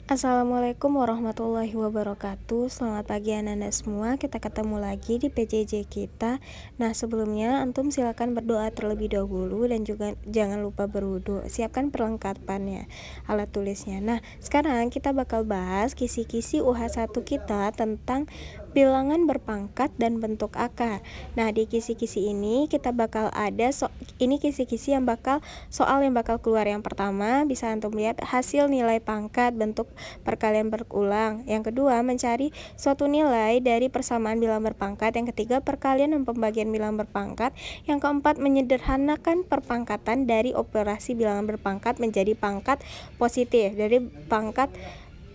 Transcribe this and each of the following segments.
Assalamualaikum warahmatullahi wabarakatuh. Selamat pagi anak-anak semua. Kita ketemu lagi di PJJ kita. Nah, sebelumnya antum silakan berdoa terlebih dahulu dan juga jangan lupa berwudu. Siapkan perlengkapannya, alat tulisnya. Nah, sekarang kita bakal bahas kisi-kisi UH1 kita tentang bilangan berpangkat dan bentuk akar. Nah, di kisi-kisi ini kita bakal ada ini kisi-kisi yang bakal soal yang bakal keluar. Yang pertama, bisa antum lihat hasil nilai pangkat bentuk perkalian berulang. Yang kedua, mencari suatu nilai dari persamaan bilangan berpangkat. Yang ketiga, perkalian dan pembagian bilangan berpangkat. Yang keempat, menyederhanakan perpangkatan dari operasi bilangan berpangkat menjadi pangkat positif, dari pangkat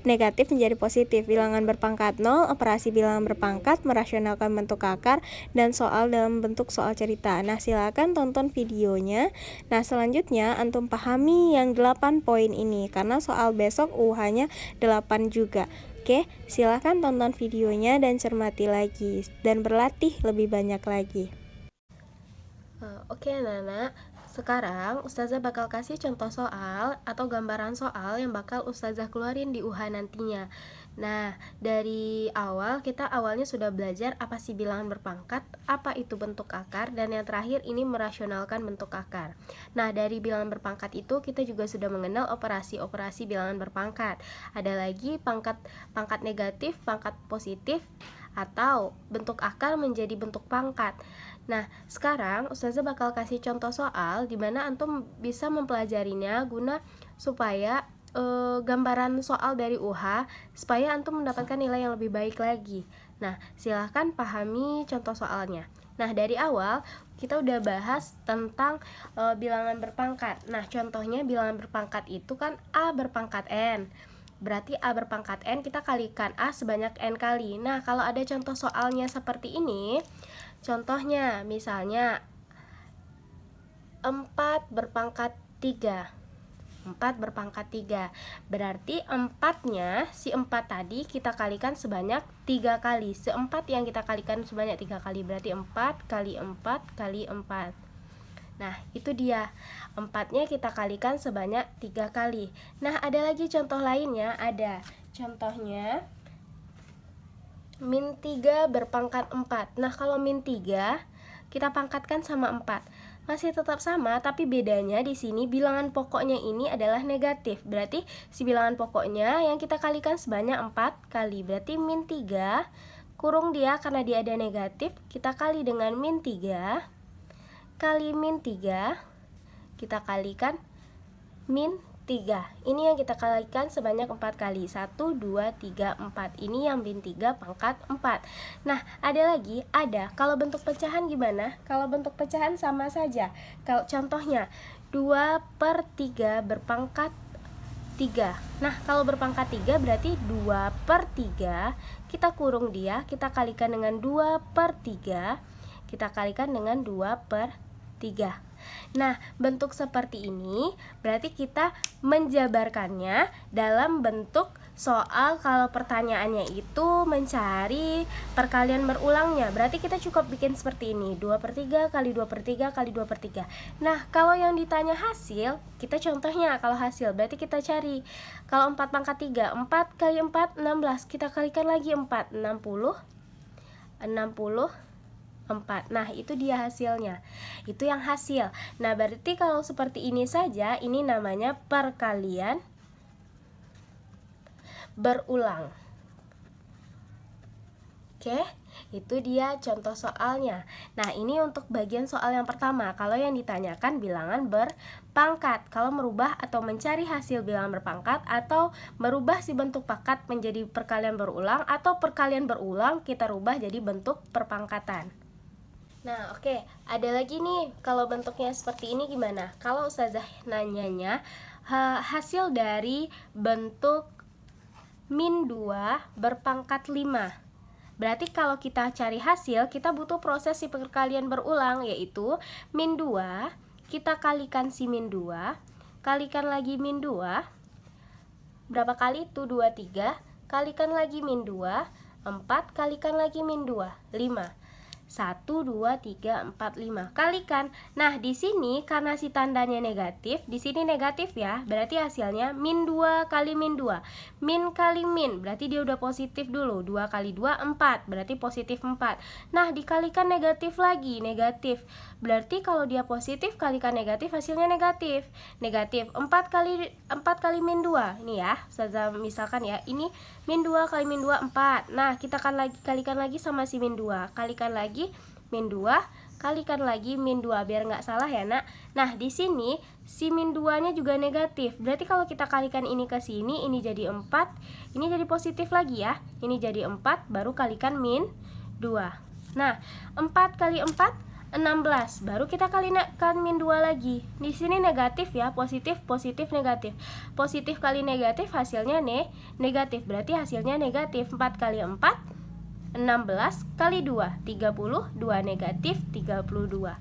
negatif menjadi positif. Bilangan berpangkat 0, operasi bilangan berpangkat, merasionalkan bentuk akar, dan soal dalam bentuk soal cerita. Nah, silakan tonton videonya. Nah, selanjutnya antum pahami yang 8 poin ini karena soal besok UH-nya 8 juga. Oke, silakan tonton videonya dan cermati lagi dan berlatih lebih banyak lagi. Oke anak-anak, sekarang Ustazah bakal kasih contoh soal atau gambaran soal yang bakal Ustazah keluarin di UH nantinya. Nah, dari awal kita awalnya sudah belajar apa sih bilangan berpangkat, apa itu bentuk akar, dan yang terakhir ini merasionalkan bentuk akar. Nah, dari bilangan berpangkat itu kita juga sudah mengenal operasi-operasi bilangan berpangkat. Ada lagi pangkat negatif, pangkat positif, atau bentuk akar menjadi bentuk pangkat. Nah, sekarang Ustazah bakal kasih contoh soal di mana antum bisa mempelajarinya guna supaya gambaran soal dari UH supaya antum mendapatkan nilai yang lebih baik lagi. Nah, silahkan pahami contoh soalnya. Nah, dari awal kita udah bahas tentang bilangan berpangkat. Nah, contohnya bilangan berpangkat itu kan A berpangkat N. Berarti A berpangkat N kita kalikan A sebanyak N kali. Nah, kalau ada contoh soalnya seperti ini, contohnya misalnya 4 berpangkat 3. 4 berpangkat 3. Berarti 4-nya, si 4 tadi kita kalikan sebanyak 3 kali. Se-4 yang kita kalikan sebanyak 3 kali. Berarti 4 kali 4 kali 4. Nah, itu dia. 4-nya kita kalikan sebanyak 3 kali. Nah, ada lagi contoh lainnya. Ada contohnya min 3 berpangkat 4. Nah, kalau min 3 kita pangkatkan sama 4. Masih tetap sama, tapi bedanya di sini bilangan pokoknya ini adalah negatif. Berarti si bilangan pokoknya yang kita kalikan sebanyak 4 kali. Berarti min 3 kurung dia karena dia ada negatif, kita kali dengan min 3 kali min 3, kita kalikan min 3. Ini yang kita kalikan sebanyak 4 kali. 1, 2, 3, 4. Ini yang min 3 pangkat 4. Nah, ada lagi, kalau bentuk pecahan gimana? Kalau bentuk pecahan sama saja. Kalau contohnya 2/3 berpangkat 3. Nah, kalau berpangkat 3 berarti 2/3 kita kurung dia, kita kalikan dengan 2/3, kita kalikan dengan 2/3. Nah, bentuk seperti ini berarti kita menjabarkannya dalam bentuk soal. Kalau pertanyaannya itu mencari perkalian berulangnya, berarti kita cukup bikin seperti ini, 2/3 kali 2/3 kali 2/3. Nah, kalau yang ditanya hasil, kita contohnya kalau hasil berarti kita cari. Kalau 4 pangkat 3, 4 kali 4, 16. Kita kalikan lagi 4, 60. 4. Nah, itu dia hasilnya. Itu yang hasil. Nah, berarti kalau seperti ini saja, ini namanya perkalian berulang. Oke, itu dia contoh soalnya. Nah, ini untuk bagian soal yang pertama. Kalau yang ditanyakan bilangan berpangkat, kalau merubah atau mencari hasil bilangan berpangkat, atau merubah si bentuk pangkat menjadi perkalian berulang, atau perkalian berulang kita rubah jadi bentuk perpangkatan. Nah, oke, ada lagi nih, kalau bentuknya seperti ini gimana? Kalau Ustazah nanyanya hasil dari bentuk min 2 berpangkat 5. Berarti kalau kita cari hasil, kita butuh proses si perkalian berulang, yaitu min 2, kita kalikan si min 2, kalikan lagi min 2. Berapa kali itu? 2, 3. Kalikan lagi min 2, 4, kalikan lagi min 2, 5. 1, 2, 3, 4, 5. Kalikan. Nah, di sini karena si tandanya negatif, di sini negatif ya. Berarti hasilnya min 2 kali min 2. Min kali min, berarti dia udah positif dulu. 2 kali 2, 4. Berarti positif 4. Nah, dikalikan negatif lagi, negatif. Berarti kalau dia positif kalikan negatif, hasilnya negatif. Negatif 4 kali min 2. Ini ya, misalkan ya, ini min 2 kali min 2, 4. Nah, kita kalikan lagi sama si min 2. Kalikan lagi min 2, kalikan lagi min 2, biar nggak salah ya nak. Nah, di sini si min 2-nya juga negatif. Berarti kalau kita kalikan ini ke sini, ini jadi 4, ini jadi positif lagi ya. Ini jadi 4, baru kalikan min 2. Nah, 4 kali 4, 16. Baru kita kalikan min 2 lagi. Di sini negatif ya, positif, positif, negatif. Positif kali negatif hasilnya negatif. Berarti hasilnya negatif. 4 kali 4, 16 kali 2, 32, negatif 32.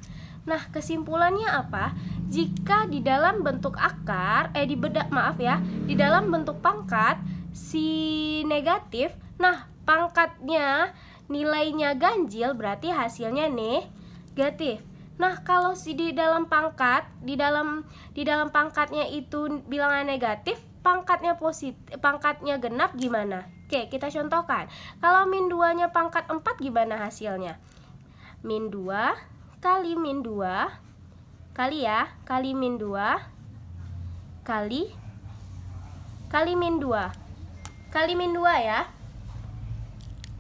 Nah, kesimpulannya apa? Jika di dalam bentuk akar, di dalam bentuk pangkat si negatif, nah pangkatnya nilainya ganjil, berarti hasilnya negatif. Nah, kalau si di dalam pangkatnya itu bilangan negatif, pangkatnya positif, pangkatnya genap gimana? Oke, kita contohkan. Kalau min 2-nya pangkat 4 gimana hasilnya? Min 2 kali min 2 kali min 2 kali min 2. Kali min 2 ya.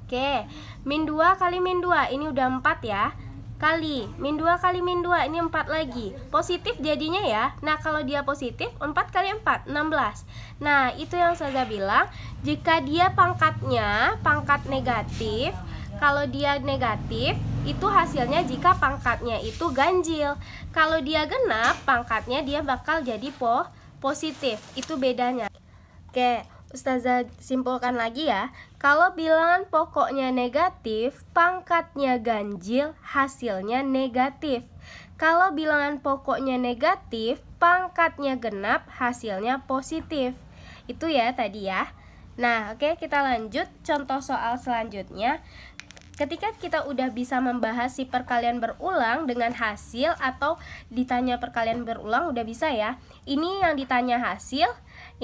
Oke, min 2 kali min 2, ini udah 4 ya. Kali min 2 kali min 2, ini 4 lagi. Positif jadinya ya. Nah, kalau dia positif, 4 kali 4, 16. Nah, itu yang saya bilang, jika dia pangkatnya pangkat negatif, kalau dia negatif, itu hasilnya jika pangkatnya itu ganjil. Kalau dia genap, pangkatnya dia bakal jadi positif. Itu bedanya. Oke, Ustazah simpulkan lagi ya. Kalau bilangan pokoknya negatif, pangkatnya ganjil, hasilnya negatif. Kalau bilangan pokoknya negatif, pangkatnya genap, hasilnya positif. Itu ya tadi ya. Nah, oke, kita lanjut contoh soal selanjutnya. Ketika kita udah bisa membahas si perkalian berulang dengan hasil atau ditanya perkalian berulang, udah bisa ya. Ini yang ditanya hasil,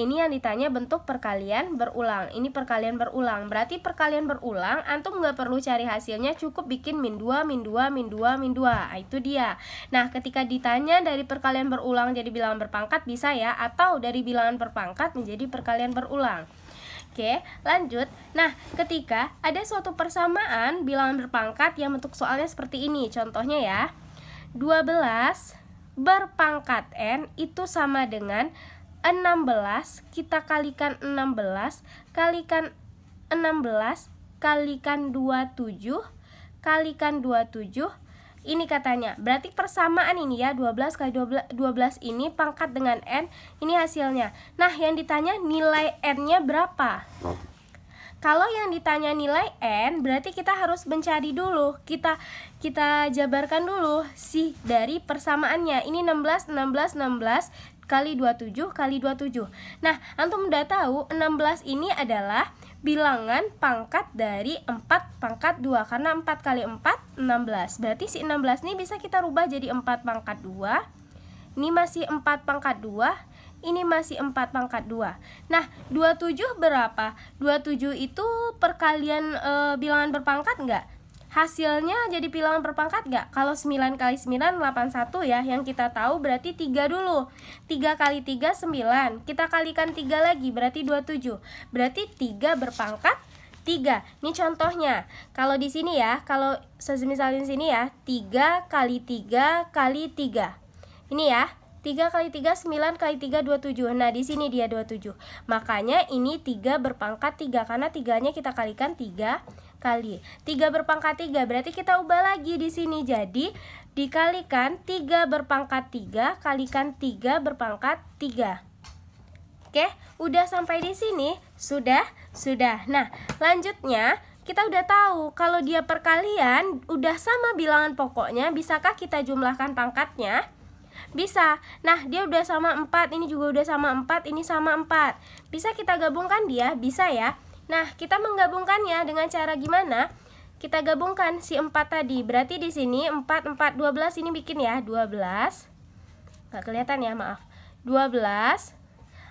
ini yang ditanya bentuk perkalian berulang. Ini perkalian berulang. Berarti perkalian berulang, antum nggak perlu cari hasilnya, cukup bikin min 2, min 2, min 2, min 2. Nah, itu dia. Nah, ketika ditanya dari perkalian berulang jadi bilangan berpangkat bisa ya, atau dari bilangan berpangkat menjadi perkalian berulang. Oke, lanjut. Nah, ketika ada suatu persamaan bilangan berpangkat yang bentuk soalnya seperti ini. Contohnya ya, 12 berpangkat N itu sama dengan 16, kita kalikan 16, kalikan 16, kalikan 27, kalikan 27. Ini katanya, berarti persamaan ini ya, 12 kali 12 ini pangkat dengan N, ini hasilnya. Nah, yang ditanya nilai N-nya berapa? Kalau yang ditanya nilai N, berarti kita harus mencari dulu. Kita jabarkan dulu si dari persamaannya. Ini 16 kali 27 kali 27. Nah, antum udah tahu 16 ini adalah bilangan pangkat dari 4 pangkat 2. Karena 4 kali 4, 16. Berarti si 16 ini bisa kita rubah jadi 4 pangkat 2. Ini masih 4 pangkat 2. Ini masih 4 pangkat 2. Nah, 27 berapa? 27 itu perkalian bilangan berpangkat enggak? Hasilnya jadi bilangan berpangkat enggak? Kalau 9 kali 9, 81 ya. Yang kita tahu berarti 3 dulu. 3 kali 3, 9. Kita kalikan 3 lagi, berarti 27. Berarti 3 berpangkat 3. Ini contohnya. Kalau di sini ya, kalau misalnya di sini ya, 3 kali 3 kali 3. Ini ya. 3 kali 3, 9 kali 3, 27. Nah, di sini dia 27. Makanya ini 3 berpangkat 3. Karena 3-nya kita kalikan 3 kali. 3 berpangkat 3. Berarti kita ubah lagi di sini. Jadi, dikalikan 3 berpangkat 3, kalikan 3 berpangkat 3. Oke, udah sampai di sini? Sudah? Sudah. Nah, lanjutnya kita udah tahu kalau dia perkalian udah sama bilangan pokoknya, bisakah kita jumlahkan pangkatnya? Bisa. Nah, dia udah sama 4, ini juga udah sama 4, ini sama 4. Bisa kita gabungkan dia? Bisa ya. Nah, kita menggabungkannya dengan cara gimana? kita gabungkan si 4 tadi. Berarti di sini 4, 4, 12 ini bikin ya 12. Nggak kelihatan ya, maaf. 12.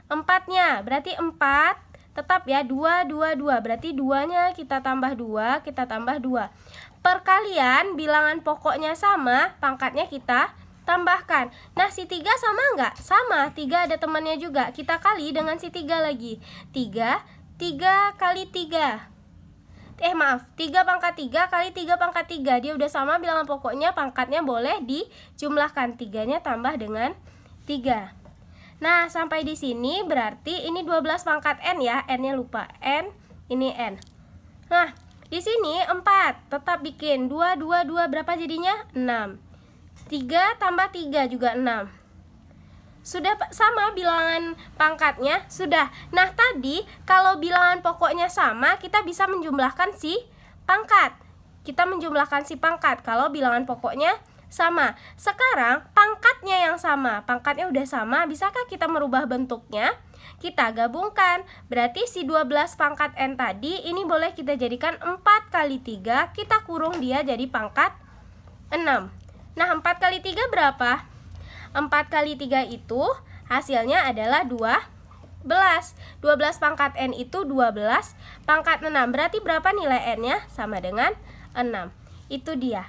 4-nya berarti 4. Tetap ya 2, 2, 2. Berarti 2-nya kita tambah 2, kita tambah 2. Perkalian bilangan pokoknya sama, pangkatnya kita tambahkan. Nah, si 3 sama nggak? Sama, 3 ada temannya juga. Kita kali dengan si 3 lagi. 3 kali 3. Maaf, 3 pangkat 3 kali 3 pangkat 3. Dia udah sama bilangan pokoknya, pangkatnya boleh dijumlahkan. 3-nya tambah dengan 3. Nah, sampai di sini berarti ini 12 pangkat N ya. N-nya lupa. N, ini N. Nah, di sini 4. Tetap bikin. 2, 2, 2. Berapa jadinya? 6. 3 tambah 3 juga 6. Sudah sama bilangan pangkatnya? Sudah. Nah, tadi kalau bilangan pokoknya sama, kita bisa menjumlahkan si pangkat. Kita menjumlahkan si pangkat kalau bilangan pokoknya sama. Sekarang pangkatnya yang sama. Pangkatnya udah sama, bisakah kita merubah bentuknya? Kita gabungkan. Berarti si 12 pangkat N tadi ini boleh kita jadikan 4 kali 3. Kita kurung dia jadi pangkat 6. Nah, 4 kali 3 berapa? 4 kali 3 itu hasilnya adalah 12. 12 pangkat N itu 12 pangkat 6. Berarti berapa nilai N-nya? Sama dengan 6. Itu dia.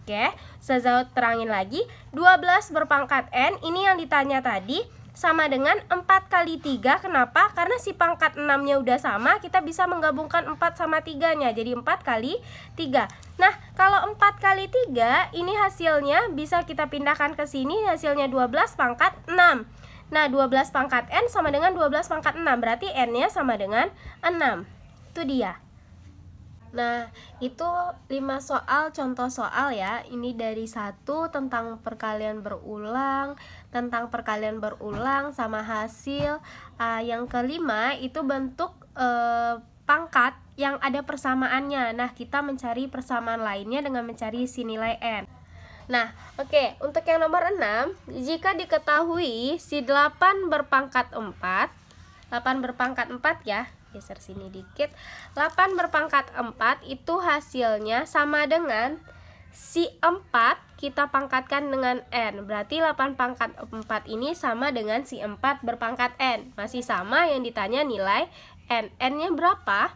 Oke, saya terangin lagi. 12 berpangkat N, ini yang ditanya tadi, sama dengan 4 kali 3. Kenapa? Karena si pangkat 6-nya udah sama, kita bisa menggabungkan 4 sama 3-nya. Jadi 4 kali 3. Nah, kalau 4 kali 3, ini hasilnya bisa kita pindahkan ke sini, hasilnya 12 pangkat 6. Nah, 12 pangkat N sama dengan 12 pangkat 6, berarti N-nya sama dengan 6. Itu dia. Nah, itu 5 soal contoh soal ya. Ini dari 1 tentang perkalian berulang, sama hasil. Yang kelima itu bentuk pangkat yang ada persamaannya. Nah, kita mencari persamaan lainnya dengan mencari si nilai N. Nah, oke, untuk yang nomor 6, jika diketahui si 8 berpangkat 4, 8 berpangkat 4 ya, geser sini dikit. 8 berpangkat 4 itu hasilnya sama dengan si 4 kita pangkatkan dengan N. Berarti 8 pangkat 4 ini sama dengan si 4 berpangkat N. Masih sama, yang ditanya nilai N. N-nya berapa?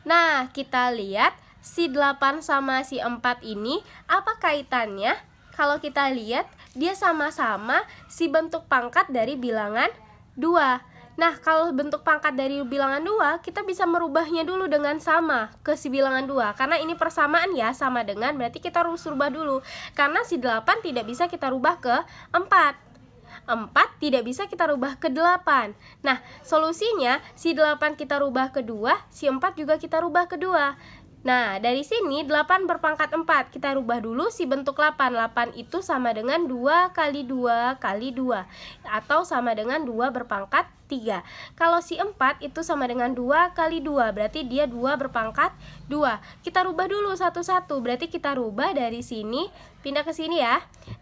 Nah, kita lihat si 8 sama si 4 ini apa kaitannya? Kalau kita lihat, dia sama-sama si bentuk pangkat dari bilangan 2. Nah, kalau bentuk pangkat dari bilangan 2, kita bisa merubahnya dulu dengan sama ke si bilangan 2. Karena ini persamaan ya, sama dengan, berarti kita harus rubah dulu. Karena si 8 tidak bisa kita rubah ke 4. 4 tidak bisa kita rubah ke 8. Nah, solusinya si 8 kita rubah ke 2, si 4 juga kita rubah ke 2. Nah, dari sini 8 berpangkat 4. Kita rubah dulu si bentuk 8. 8 itu sama dengan 2 kali 2 kali 2. Atau sama dengan 2 berpangkat 3. Kalau si 4 itu sama dengan 2 kali 2. Berarti dia 2 berpangkat 2. Kita rubah dulu satu-satu. Berarti kita rubah dari sini, pindah ke sini ya.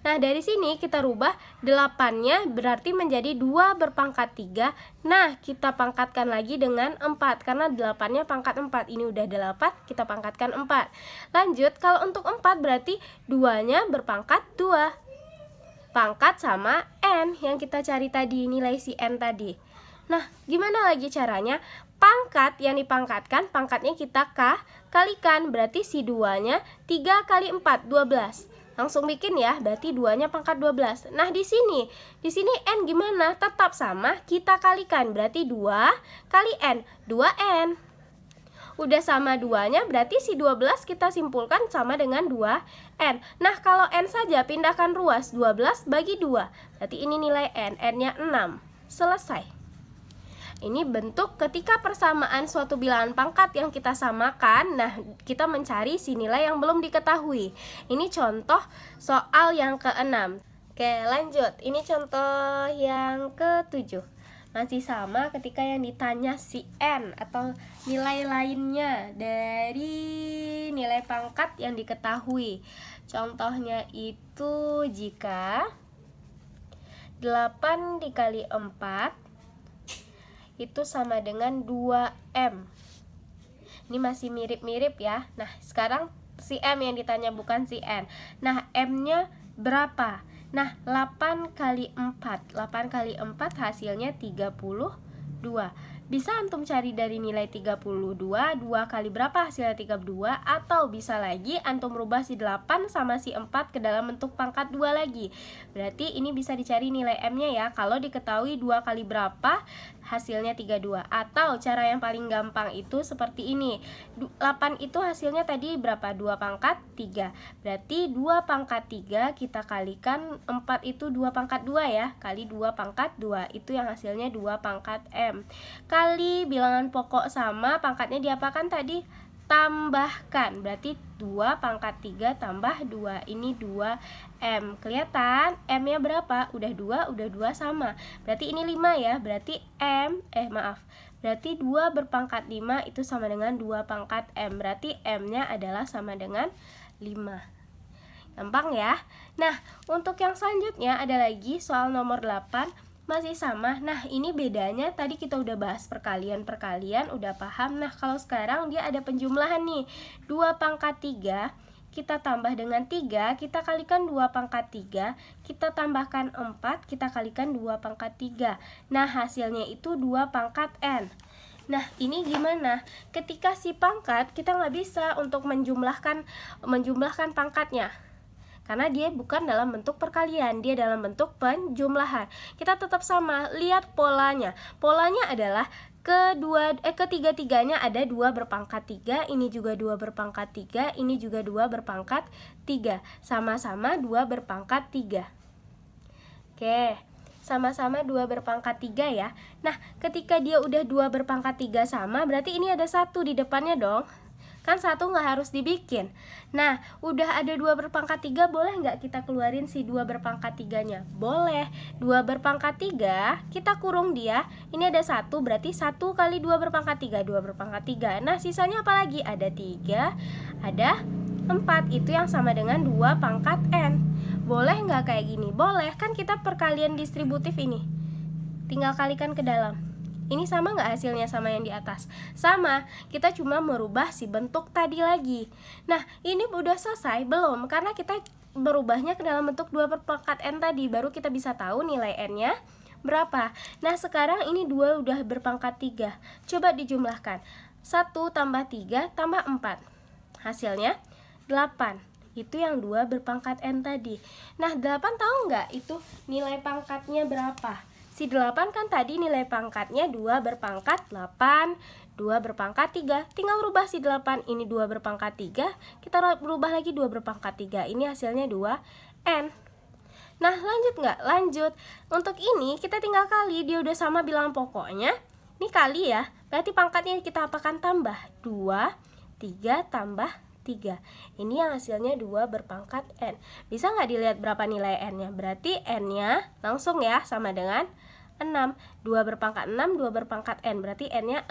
Nah, dari sini kita rubah 8-nya berarti menjadi 2 berpangkat 3. Nah, kita pangkatkan lagi dengan 4. Karena 8-nya pangkat 4. Ini udah 8, kita pangkatkan 4. Lanjut, kalau untuk 4 berarti 2-nya berpangkat 2. Pangkat sama N yang kita cari tadi, nilai si N tadi. Nah, gimana lagi caranya? Pangkat yang dipangkatkan, pangkatnya kita kalikan. Berarti si 2-nya 3 kali 4, 12. Langsung bikin ya, berarti 2-nya pangkat 12. Nah, di sini N gimana? Tetap sama, kita kalikan. Berarti 2 kali N, 2N. Udah sama 2-nya, berarti si 12 kita simpulkan sama dengan 2N. Nah, kalau N saja pindahkan ruas, 12 bagi 2. Berarti ini nilai N, N-nya 6. Selesai. Ini bentuk ketika persamaan suatu bilangan pangkat yang kita samakan. Nah, kita mencari si nilai yang belum diketahui. Ini contoh soal yang ke-6. Oke, lanjut. Ini contoh yang ke-7. Masih sama ketika yang ditanya si N atau nilai lainnya dari nilai pangkat yang diketahui. Contohnya itu jika 8 dikali 4 itu sama dengan 2M. Ini masih mirip-mirip ya. Nah, sekarang si M yang ditanya bukan si N. Nah, M-nya berapa? Nah, 8 kali 4. 8 kali 4 hasilnya 32. Bisa antum cari dari nilai 32, 2 kali berapa hasilnya 32, atau bisa lagi antum rubah si 8 sama si 4 ke dalam bentuk pangkat 2 lagi. Berarti ini bisa dicari nilai M-nya ya. Kalau diketahui 2 kali berapa hasilnya 32. Atau cara yang paling gampang itu seperti ini. 8 itu hasilnya tadi berapa? 2 pangkat 3. Berarti 2 pangkat 3 kita kalikan 4 itu 2 pangkat 2 ya. Kali 2 pangkat 2. Itu yang hasilnya 2 pangkat M. Kali bilangan pokok sama, pangkatnya diapakan tadi? Tambahkan. Berarti 2 pangkat 3 tambah 2. Ini 2M. Kelihatan? M-nya berapa? Udah 2 sama. Berarti ini 5 ya. Berarti Berarti 2 berpangkat 5 itu sama dengan 2 pangkat M. Berarti M-nya adalah sama dengan 5. Gampang ya. Nah, untuk yang selanjutnya ada lagi soal nomor 8. Masih sama. Nah, ini bedanya tadi kita udah bahas perkalian, udah paham. Nah, kalau sekarang dia ada penjumlahan nih. 2 pangkat 3 kita tambah dengan 3, kita kalikan 2 pangkat 3, kita tambahkan 4, kita kalikan 2 pangkat 3. Nah, hasilnya itu 2 pangkat N. Nah, ini gimana? Ketika si pangkat, kita nggak bisa untuk menjumlahkan pangkatnya. Karena dia bukan dalam bentuk perkalian, dia dalam bentuk penjumlahan. Kita tetap sama, lihat polanya. Polanya adalah ketiga-tiganya ada 2 berpangkat 3, ini juga 2 berpangkat 3, ini juga 2 berpangkat 3. Sama-sama 2 berpangkat 3. Oke, sama-sama 2 berpangkat 3 ya. Nah, ketika dia udah 2 berpangkat 3 sama, berarti ini ada 1 di depannya dong. Kan 1 nggak harus dibikin. Nah, udah ada 2 berpangkat 3, boleh nggak kita keluarin si 2 berpangkat 3-nya? Boleh. 2 berpangkat 3, kita kurung dia. Ini ada 1, berarti 1 kali 2 berpangkat 3, 2 berpangkat 3. Nah, sisanya apa lagi? Ada 3, ada 4. Itu yang sama dengan 2 pangkat N. Boleh nggak kayak gini? Boleh. Kan kita perkalian distributif ini. Tinggal kalikan ke dalam. Ini sama nggak hasilnya sama yang di atas? Sama, kita cuma merubah si bentuk tadi lagi. Nah, ini udah selesai? Belum, karena kita berubahnya ke dalam bentuk 2 berpangkat N tadi. Baru kita bisa tahu nilai N-nya berapa. Nah, sekarang ini 2 udah berpangkat 3. Coba dijumlahkan. 1 tambah 3 tambah 4. Hasilnya 8. Itu yang 2 berpangkat N tadi. Nah, 8 tahu nggak itu nilai pangkatnya berapa? Si 8 kan tadi nilai pangkatnya 2 berpangkat 8, 2 berpangkat 3. Tinggal rubah si 8, ini 2 berpangkat 3, kita rubah lagi 2 berpangkat 3. Ini hasilnya 2N. Nah, lanjut nggak? Lanjut. Untuk ini kita tinggal kali, dia udah sama bilangan pokoknya. Ini kali ya, berarti pangkatnya kita apakan? Tambah 2, 3 tambah 3. Ini yang hasilnya 2 berpangkat N. Bisa nggak dilihat berapa nilai N-nya? Berarti N-nya langsung ya sama dengan 6. 2 berpangkat 6, 2 berpangkat N. Berarti N-nya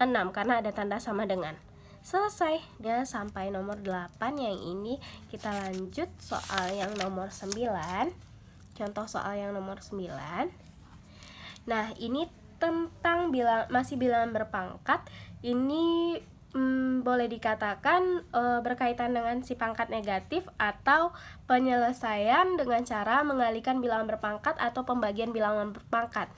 6 karena ada tanda sama dengan. Selesai. Dan sampai nomor 8 yang ini kita lanjut soal yang nomor 9. Contoh soal yang nomor 9. Nah, ini tentang masih bilangan berpangkat. Ini boleh dikatakan berkaitan dengan si pangkat negatif atau penyelesaian dengan cara mengalihkan bilangan berpangkat atau pembagian bilangan berpangkat.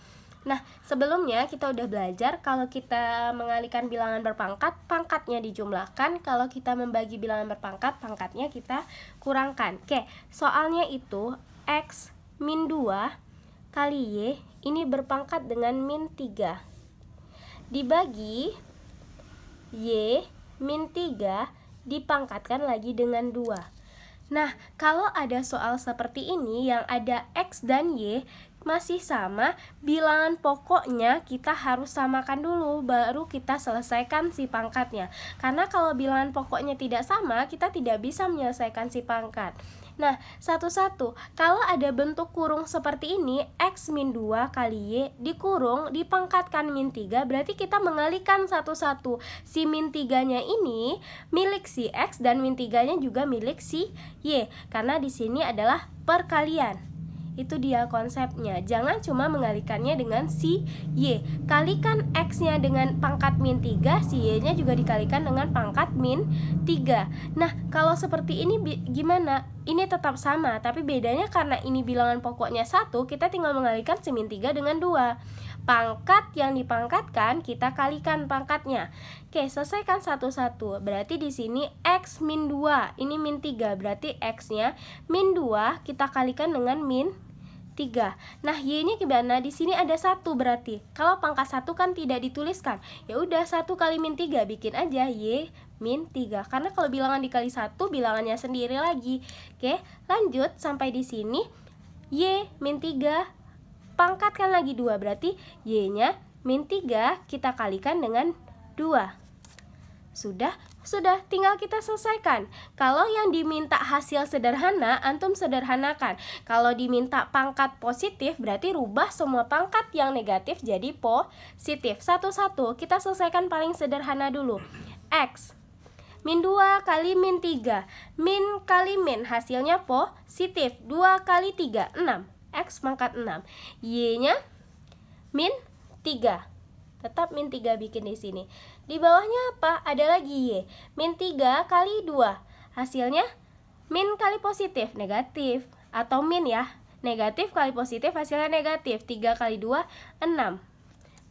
Nah, sebelumnya kita udah belajar kalau kita mengalihkan bilangan berpangkat, pangkatnya dijumlahkan. Kalau kita membagi bilangan berpangkat, pangkatnya kita kurangkan. Oke, soalnya itu X min 2 kali Y ini berpangkat dengan min 3 dibagi Y min 3 dipangkatkan lagi dengan 2. Nah, kalau ada soal seperti ini yang ada X dan Y masih sama, bilangan pokoknya kita harus samakan dulu, baru kita selesaikan si pangkatnya. Karena kalau bilangan pokoknya tidak sama, kita tidak bisa menyelesaikan si pangkat. Nah, satu-satu, kalau ada bentuk kurung seperti ini, X min 2 kali Y dikurung, dipangkatkan min 3, berarti kita mengalihkan satu-satu. Si min 3-nya ini milik si X dan min 3-nya juga milik si Y, karena di sini adalah perkalian. Itu dia konsepnya. Jangan cuma mengalikannya dengan si Y. Kalikan X-nya dengan pangkat min 3, si Y-nya juga dikalikan dengan pangkat min 3. Nah, kalau seperti ini gimana? Ini tetap sama, tapi bedanya karena ini bilangan pokoknya 1, kita tinggal mengalihkan si min 3 dengan 2. Pangkat yang dipangkatkan kita kalikan pangkatnya. Oke, selesaikan satu-satu. Berarti di sini X min 2, ini min 3, berarti X-nya min 2 kita kalikan dengan min 3. Nah, Y-nya gimana? Di sini ada 1 berarti. Kalau pangkat 1 kan tidak dituliskan. Ya udah 1 kali min 3, bikin aja Y min 3. Karena kalau bilangan dikali 1, bilangannya sendiri lagi. Oke, lanjut sampai di sini. Y min 3 pangkatkan lagi 2, berarti Y-nya min 3 kita kalikan dengan 2. Sudah, tinggal kita selesaikan. Kalau yang diminta hasil sederhana, antum sederhanakan. Kalau diminta pangkat positif, berarti rubah semua pangkat yang negatif jadi positif. Satu-satu, kita selesaikan paling sederhana dulu. X min 2 kali min 3, min kali min, hasilnya positif. 2 kali 3, 6. X pangkat 6. Y-nya min 3. Tetap min 3 bikin di sini. Di bawahnya apa? Ada lagi Y. Min 3 kali 2. Hasilnya min kali positif, negatif. Atau min ya. Negatif kali positif, hasilnya negatif. 3 kali 2, 6.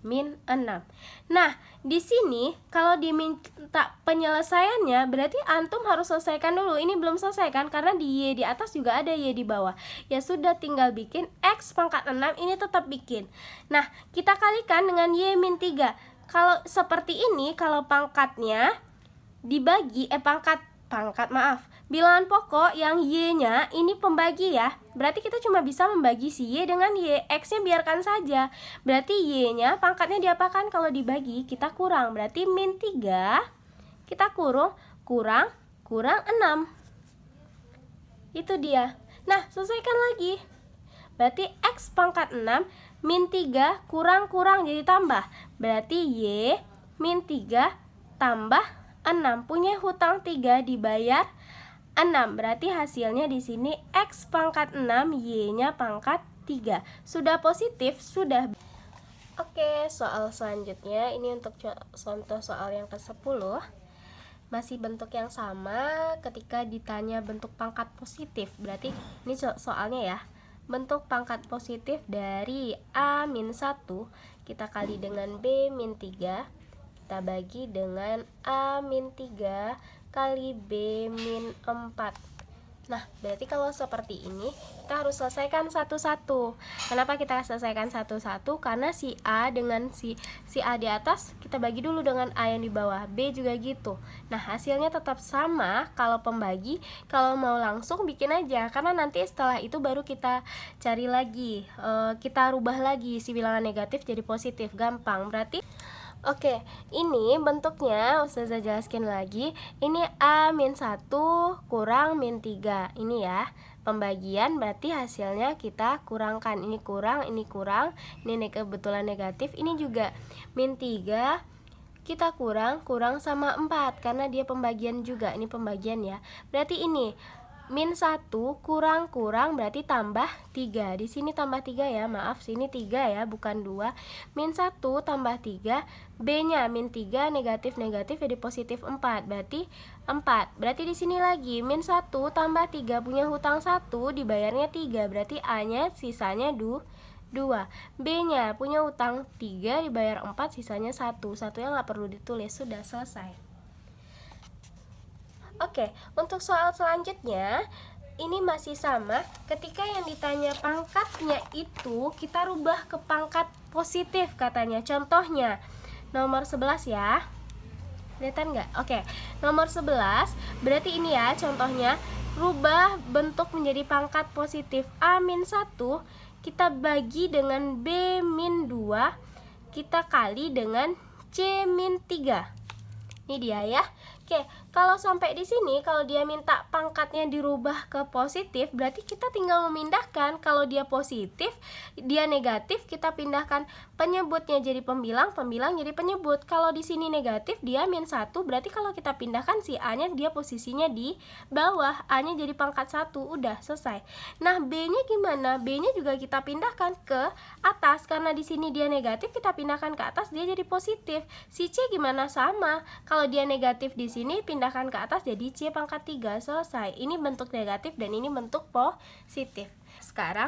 Min 6. Nah, di sini kalau diminta penyelesaiannya, berarti antum harus selesaikan dulu. Ini belum selesai kan, karena di Y di atas juga ada Y di bawah. Ya sudah, tinggal bikin X pangkat 6, ini tetap bikin. Nah, kita kalikan dengan Y min 3. Kalau seperti ini, kalau pangkatnya dibagi, bilangan pokok yang Y-nya ini pembagi ya. Berarti kita cuma bisa membagi si Y dengan Y. X-nya biarkan saja. Berarti Y-nya pangkatnya diapakan? Kalau dibagi kita kurang. Berarti min 3 kita kurang 6. Itu dia. Nah, selesaikan lagi. Berarti X pangkat 6 min 3 kurang jadi tambah. Berarti Y min 3 tambah 6. Punya hutang 3 dibayar 6. Berarti hasilnya di sini X pangkat 6, Y-nya pangkat 3. Sudah positif, sudah. Oke, soal selanjutnya ini untuk contoh soal yang ke-10. Masih bentuk yang sama ketika ditanya bentuk pangkat positif. Berarti ini soalnya ya. Bentuk pangkat positif dari A-1 kita kali dengan B-3, kita bagi dengan A-3 kali B-4. Nah, berarti kalau seperti ini kita harus selesaikan satu-satu. Kenapa kita selesaikan satu-satu? Karena si A dengan si A di atas kita bagi dulu dengan A yang di bawah. B juga gitu. Nah, hasilnya tetap sama kalau pembagi. Kalau mau langsung bikin aja, karena nanti setelah itu baru kita cari lagi, kita rubah lagi si bilangan negatif jadi positif. Gampang. Berarti oke, ini bentuknya Ustazah jelaskan lagi. Ini A-1 kurang min 3. Ini ya, pembagian berarti hasilnya kita kurangkan. Ini kurang, ini kurang. Ini kebetulan negatif. Ini juga min 3 kita kurang sama 4 karena dia pembagian juga. Ini pembagian ya. Berarti ini min 1 kurang berarti tambah 3. Di sini tambah 3 ya, maaf, sini 3 ya, bukan 2. Min 1 tambah 3, B-nya min 3 negatif jadi positif 4. Berarti 4. Berarti di sini lagi min 1 tambah 3 punya hutang 1, dibayarnya 3. Berarti A-nya sisanya 2. B-nya punya hutang 3 dibayar 4, sisanya 1. Satunya nggak perlu ditulis, sudah selesai. Oke, untuk soal selanjutnya ini masih sama. Ketika yang ditanya pangkatnya itu kita rubah ke pangkat positif katanya. Contohnya nomor 11 ya. Kelihatan nggak? Oke, nomor 11 berarti ini ya contohnya. Rubah bentuk menjadi pangkat positif. A-1 kita bagi dengan B-2, kita kali dengan C-3. Ini dia ya. Oke, kalau sampai di sini, kalau dia minta pangkatnya dirubah ke positif, berarti kita tinggal memindahkan. Kalau dia positif, dia negatif, kita pindahkan penyebutnya jadi pembilang, pembilang jadi penyebut. Kalau di sini negatif, dia -1, berarti kalau kita pindahkan si A-nya, dia posisinya di bawah, A-nya jadi pangkat 1, udah selesai. Nah, B-nya gimana? B-nya juga kita pindahkan ke atas, karena di sini dia negatif, kita pindahkan ke atas, dia jadi positif. Si C gimana? Sama. Kalau dia negatif di sini, pindahkan ke atas jadi C pangkat 3, selesai. Ini bentuk negatif dan ini bentuk positif. Sekarang